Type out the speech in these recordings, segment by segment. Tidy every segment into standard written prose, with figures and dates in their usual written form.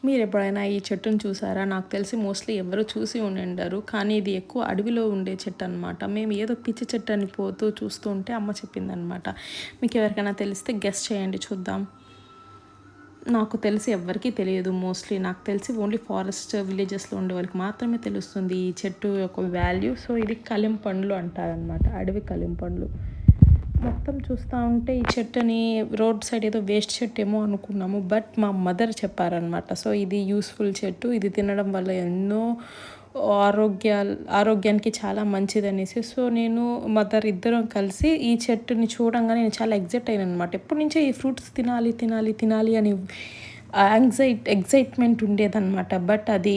మీరెప్పుడైనా ఈ చెట్టుని చూసారా? నాకు తెలిసి మోస్ట్‌లీ ఎవరు చూసి ఉండుండరు. కానీ ఇది ఎక్కువ అడవిలో ఉండే చెట్టనమాట. మేము ఏదో పిచ్చి చెట్టని పోతూ చూస్తూ ఉంటే అమ్మ చెప్పిందనమాట. మీకెవరికైనా తెలిస్తే గెస్ చేయండి చూద్దాం. నాకు తెలిసి ఎవ్వరికీ తెలియదు మోస్ట్‌లీ. నాకు తెలిసి ఓన్లీ ఫారెస్ట్ విలేజెస్‌లో ఉండే వాళ్ళకి మాత్రమే తెలుస్తుంది ఈ చెట్టు యొక్క వాల్యూ. సో, ఇది కలిం పండ్లు అంటారనమాట. అడవి కలిం పండ్లు. మొత్తం చూస్తా ఉంటే ఈ చెట్టుని రోడ్ సైడ్ ఏదో వేస్ట్ చెట్టు ఏమో అనుకున్నాము. బట్ మా మదర్ చెప్పారనమాట. సో, ఇది యూస్‌ఫుల్ చెట్టు. ఇది తినడం వల్ల ఎన్నో ఆరోగ్యానికి చాలా మంచిదనేసి. సో, నేను మదర్ ఇద్దరం కలిసి ఈ చెట్టుని చూడంగానే నేను చాలా ఎక్సైట్ అయ్యాననమాట. ఎప్పటినుంచో ఈ ఫ్రూట్స్ తినాలి, తినాలి, తినాలి అని ఎక్సైట్‌మెంట్ ఉండేదనమాట. బట్ అది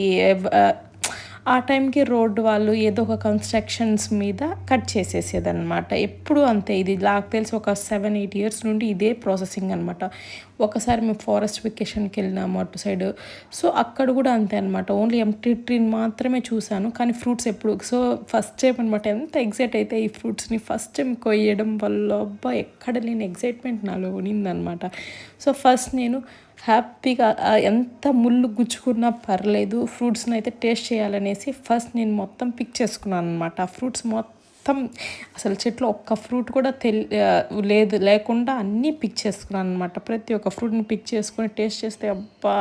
ఆ టైంకి రోడ్డు వాళ్ళు ఏదో ఒక కన్‌స్ట్రక్షన్స్ మీద కట్ చేసేసేదనమాట. ఎప్పుడు అంతే. ఇది నాకు తెలిసి ఒక 7, 8 ఇయర్స్ నుండి ఇదే ప్రాసెసింగ్ అనమాట. ఒకసారి మేము ఫారెస్ట్ వెకేషన్‌కి వెళ్ళినాము అటు సైడు. సో, అక్కడ కూడా అంతే అనమాట. ఓన్లీ ఎంప్టీ ట్రీని మాత్రమే చూశాను. కానీ ఫ్రూట్స్ ఎప్పుడు సో, ఫస్ట్ టైం అనమాట. ఎంత ఎక్సైట్ అయితే ఈ ఫ్రూట్స్‌ని ఫస్ట్ టైం కొయ్యడం వల్ల అబ్బా! ఎక్కడ లేని ఎక్సైట్‌మెంట్ నాలో ఉండిందనమాట. సో, ఫస్ట్ నేను హ్యాపీగా ఎంత ముళ్ళు గుచ్చుకున్నా పర్లేదు ఫ్రూట్స్‌ని అయితే టేస్ట్ చేయాలనేసి ఫస్ట్ నేను మొత్తం పిక్ చేసుకున్నాను అనమాట. ఆ ఫ్రూట్స్ మొత్తం అసలు చెట్లో ఒక్క ఫ్రూట్ కూడా లేకుండా అన్నీ పిక్ చేసుకున్నాను అనమాట. ప్రతి ఒక్క ఫ్రూట్‌ని పిక్ చేసుకొని టేస్ట్ చేస్తే అబ్బా!